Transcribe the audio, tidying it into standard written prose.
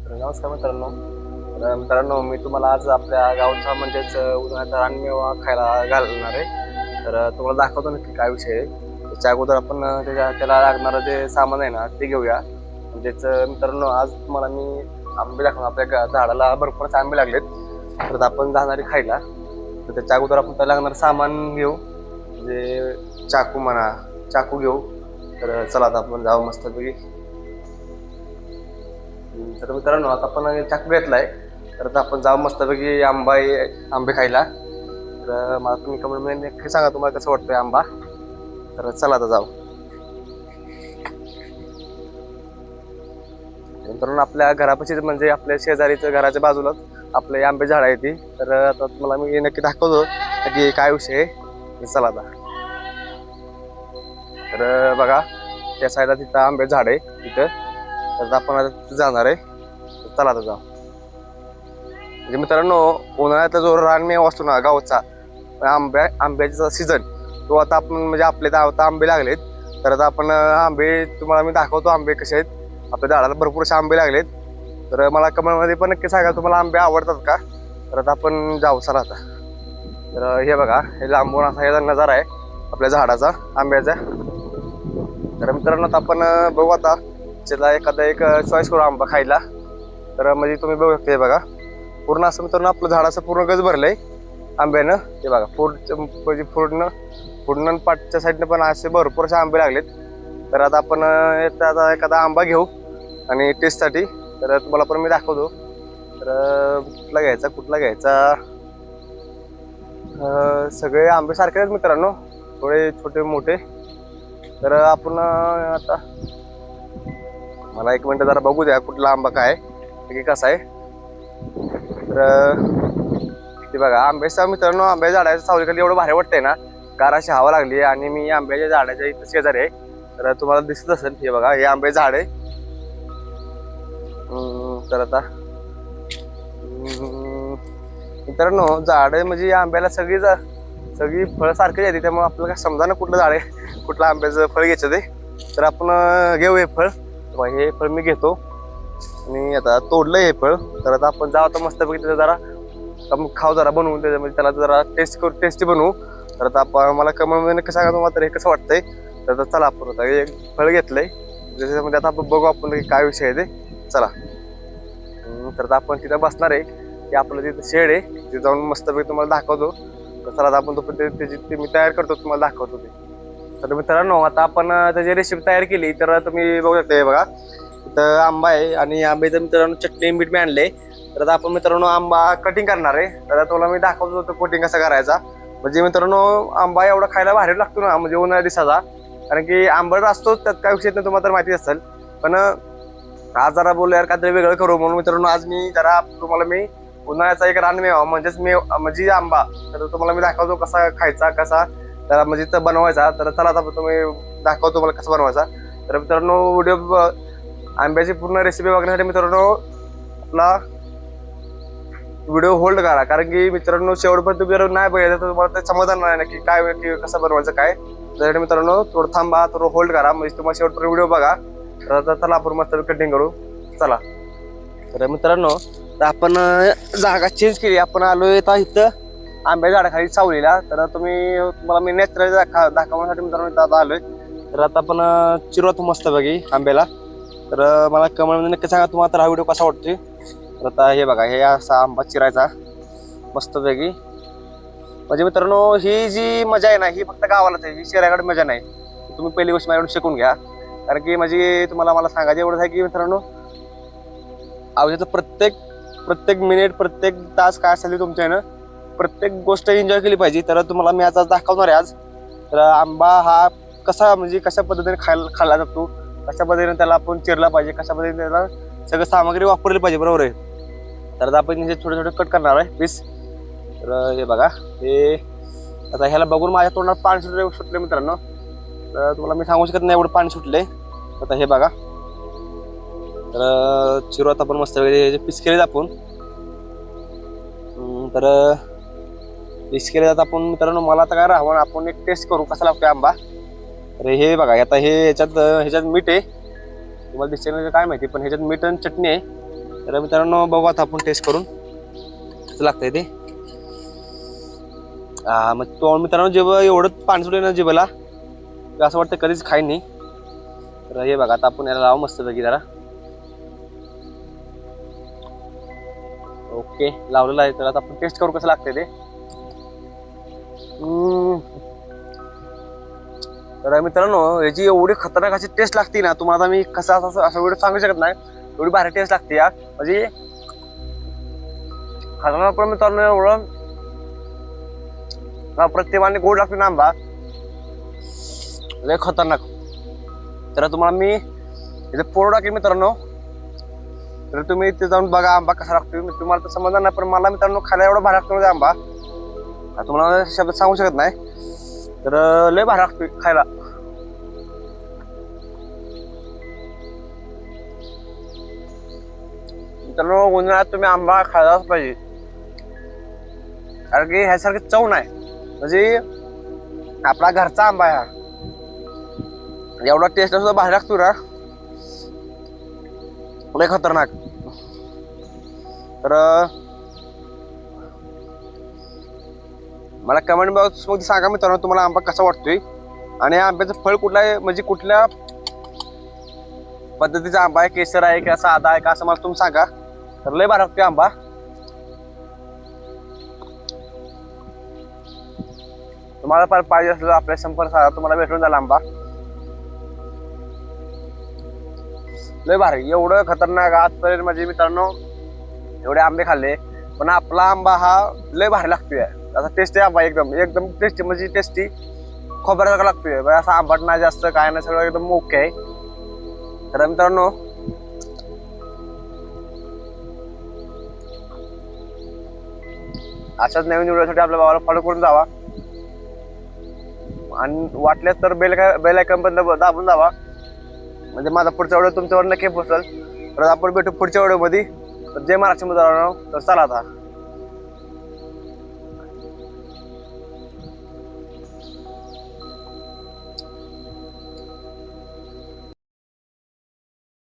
नमस्कार मित्रांनो. तर मी तुम्हाला आज आपल्या गावचा म्हणजेच उन्हाळ्याचा रानमेवा खायला घालणार आहे. तुम्हाला दाखवतो नक्की काय विषय आहे. त्याच्या अगोदर आपण त्याला लागणारं जे सामान आहे ना ते घेऊया. म्हणजेच मित्रांनो, आज तुम्हाला मी आंबे दाखवणार. आपल्या झाडाला भरपूर आंबे लागलेत, तर आपण जाणारे खायला. तर त्याच्या अगोदर आपण त्याला लागणारं सामान घेऊ. म्हणजे चाकू घेऊ. तर चला आता आपण जाऊ मस्तपैकी. तर मित्रांनो, आता आपण चाकू घेतलाय, तर आता आपण जाऊ मस्तपैकी आंबे खायला. तर मला तुम्ही कमेंट नक्की सांगा तुम्हाला कसं वाटतंय आंबा. तर चला आता जाऊ. मित्रांनो, आपल्या घरापाशी म्हणजे आपल्या शेजारीच्या घराच्या बाजूलाच आपले आंबे झाड आहे ती. तर आता तुम्हाला मी नक्की दाखवतो की काय विषय आहे. चला आता. तर बघा, त्या साईडला तिथं आंबे झाड आहे तिथं. तर आपण आता तिथं जाणार आहे. चला आता जाऊ. म्हणजे मित्रांनो, उन्हाळ्यातला जो रानमेवा असतो ना गावचा, आंब्याचा सीझन, तो आता आपण म्हणजे आपल्या आता आंबे लागलेत. तर आता आपण आंबे तुम्हाला मी दाखवतो आंबे कसे आहेत. आपल्या झाडाला भरपूरसे आंबे लागलेत. तर मला कमेंटमध्ये पण नक्की सांगा तुम्हाला आंबे आवडतात का. तर आता आपण जाऊ. चला आता. तर हे बघा, हे लांबून असा ह्याचा नजारा आहे आपल्या झाडाचा आंब्याचा. तर मित्रांनो, आता आपण बघू आता त्याला एखादा एक चॉईस करू आंबा खायला. तर म्हणजे तुम्ही बघू शकता, हे बघा पूर्ण असं मित्रांनो आपलं झाडाचं पूर्ण गज भरलंय आंब्यानं. हे बघा म्हणजे पूर्ण पाठच्या साईडनं पण असे भरपूरसे आंबे लागलेत. तर आता आपण आता एखादा आंबा घेऊ आणि टेस्टसाठी. तर तुम्हाला पण मी दाखवतो. तर कुठला घ्यायचा. सगळे आंबे सारखे आहेत मित्रांनो, थोडे छोटे मोठे. तर आपण आता मला एक मिनिट जरा बघू द्या कुठला आंबा काय की कसा आहे. तर ते बघा, आंब्याचा मित्रांनो, आंब्याच्या झाडाच्या सावलीखाली एवढं भारी वाटतंय ना, गार अशी हवा लागली. आणि मी आंब्याच्या झाडाच्या इथं शेजारी आहे. तर तुम्हाला दिसत असेल, हे बघा हे आंबे झाड आहे. तर आता मित्रांनो, झाड म्हणजे आंब्याला सगळी फळं सारखीच येते. त्यामुळे आपल्याला काय समजा ना कुठलं झाड आहे, कुठलं आंब्याचं फळ घ्यायचं ते. तर आपण घेऊ हे फळ. हे फळ मी घेतो आणि आता तोडलं हे फळ. तर आता आपण जाऊ आता मस्तपैकी त्याचं जरा खाऊ, जरा बनवून त्याच्यामध्ये त्याला जरा टेस्टी बनवू. तर आता आपण मला कमेंटमध्ये नक्की सांगा तुम्हाला तर हे कसं वाटतंय. तर चला, आपण आता एक फळ घेतलंय, त्याच्यामध्ये आता आपण बघू आपण काय विषय आहे ते. चला. तर आता आपण तिथं बसणार आहे, की आपलं तिथं शेड आहे, तिथे जाऊन मस्तपैकी तुम्हाला दाखवतो. तर चला आता आपण त्याची मी तयार करतो, तुम्हाला दाखवतो ते. तर मित्रांनो, आता आपण त्याची रेसिपी तयार केली. तर तुम्ही बघू शकता, बघा इथं आंबा आहे आणि आंब्याचं मित्रांनो चटणी मीठ मी आणले. तर आता आपण मित्रांनो आंबा कटिंग करणार आहे. तर तुम्हाला मी दाखवतो तो कटिंग कसा करायचा. म्हणजे मित्रांनो, आंबा एवढा खायला भारी लागतो ना, म्हणजे उन्हाळ्या दिवसाचा. कारण की आंबट असतोच, त्यात काय विषय नाही, तुम्हाला तर माहिती असेल. पण आज जरा बोललो यार काहीतरी वेगळं करू म्हणून मित्रांनो, आज मी जरा तुम्हाला मी उन्हाळ्याचा एक रानमेवा म्हणजे आंबा, तर तुम्हाला मी दाखवतो कसा खायचा, कसा त्याला म्हणजे बनवायचा. तर चला आता तुम्ही दाखवतो मला कसं बनवायचा. तर मित्रांनो, आंब्याची पूर्ण रेसिपी बघण्यासाठी मित्रांनो आपला व्हिडिओ होल्ड करा. कारण की मित्रांनो, शेवटपर्यंत तुम्ही नाही बघायचं तर तुम्हाला ते समजणार नाही नक्की काय कसं बनवायचं काय. त्यासाठी मित्रांनो थोडं थांबा, थोडं होल्ड करा, म्हणजे तुम्हाला शेवटपर्यंत व्हिडिओ बघा. तर आता चला आपण मस्त कटिंग करू. चला. तर मित्रांनो, तर आपण जागा चेंज केली. आपण आलोय इथं आंब्या झाडाखाली सावलीला. तर तुम्हाला मी नॅचरल दाखवण्यासाठी मित्रांनो इथं आता आलोय. तर आता आपण चिरवतो मस्त बघी आंब्याला. तर मला कमेंटमध्ये नक्की सांगा तुम्हाला तर हा व्हिडिओ कसा वाटतोय. तर आता हे बघा, हे असा आंबा चिरायचा मस्तपैकी. म्हणजे मित्रांनो, ही जी मजा आहे ना, ही फक्त गावालाच आहे, ही शहराकडे मजा नाही. तुम्ही पहिली गोष्ट माझ्याकडून शिकून घ्या. कारण की म्हणजे तुम्हाला मला सांगायचं एवढंच आहे की मित्रांनो, आयुष्याचं प्रत्येक मिनिट, प्रत्येक तास काय असेल तुमच्या यानं प्रत्येक गोष्ट एन्जॉय केली पाहिजे. तर तुम्हाला मी आता दाखवणार आहे आज. तर आंबा हा कशा पद्धतीने खाल्ला जातो, कशा पद्धतीने त्याला आपण चिरला पाहिजे, कशा पद्धतीने त्याला सगळं सामग्री वापरली पाहिजे, बरोबर आहे. तर आता आपण हे छोटे छोटे कट करणार आहे पीस. तर हे बघा, हे आता ह्याला बघून माझ्या तोंडात पाणी सुटले मित्रांनो. तर तुम्हाला मी सांगू शकत नाही एवढं पाणी सुटले. आता हे बघा, तर चिरू आता आपण मस्त वगैरे पीस केले आपण. तर पीस केले जात आपण मित्रांनो. मला आता काय राहून आपण एक टेस्ट करू कसा लागतोय आंबा. तर हे बघा, आता हे ह्याच्यात मीठ आहे, तुम्हाला दिसेल काय माहिती, पण ह्याच्यात मीठ आणि चटणी आहे. तर मित्रांनो बघू आता आपण टेस्ट करून कसं लागतंय ते. मग तो मित्रांनो जेव्हा एवढं पाणी सुटलं ना जिभेला असं वाटतं कधीच खाईन नाही. तर हे बघा आता आपण याला लावू मस्त पैकी जरा. ओके लावलेलं आहे. तर आता आपण टेस्ट करू कसं लागतंय ते. तर मित्रांनो याची एवढी खतरनाक अशी टेस्ट लागते ना तुम्हाला आता मी कसं असं एवढं सांगू शकत नाही. एवढी भारी टेस्ट लागते या म्हणजे खतरनाक. पण मित्रांनो एवढं प्रत्येकाने गोड लागतो ना आंबा लय खतरनाक. तर तुम्हाला मी इथे फोटो टाकेल मित्रांनो. तर तुम्ही इथे जाऊन बघा आंबा कसा लागतो. तुम्हाला तर समजणार नाही पण मला मित्रांनो खायला एवढा भारी लागतो म्हणजे आंबा तुम्हाला शब्द सांगू शकत नाही. तर लय भारी लागतो खायला. मित्रांनो उन्हाळ्यात तुम्ही आंबा खायलाच पाहिजे कारण की ह्यासारखी चव नाही. म्हणजे आपला घरचा आंबा हा एवढा टेस्ट सुद्धा भारी लागतो ना लय खतरनाक. तर मला कमेंट बॉक्स मध्ये सांगा मित्रांनो तुम्हाला आंबा कसा वाटतोय आणि आंब्याचं फळ कुठला आहे म्हणजे कुठल्या पद्धतीचा आंबा आहे. केसर आहे का साधा आहे का असं मला तुम्ही सांगा. तर लय भारी लागतोय आंबा. तुम्हाला पाहिजे असलं आपल्या संपर्क साधा तुम्हाला भेटून जाईल आंबा. लय भारी एवढं खतरनाक आजपर्यंत म्हणजे मित्रांनो एवढे आंबे खाल्ले पण आपला आंबा हा लय भारी लागतोय. असा टेस्टी आंबा एकदम एकदम टेस्टी म्हणजे टेस्टी खोबऱ्यासारखा लागतोय. असा आंबट नाही जास्त काय नाही सगळं एकदम ओके आहे. तर मित्रांनो अशाच नवीन व्हिडिओसाठी आपल्या भावाला फॉलो करून जावा आणि वाटल्यास तर बेल आयकॉन पण दाबून जावा म्हणजे माझा पुढचा व्हिडिओ तुमच्यावर नक्की पोहोचेल. तर आपण भेटू पुढच्या व्हिडिओमध्ये. तर जय महाराष्ट्र मित्रांनो. तर चला आता.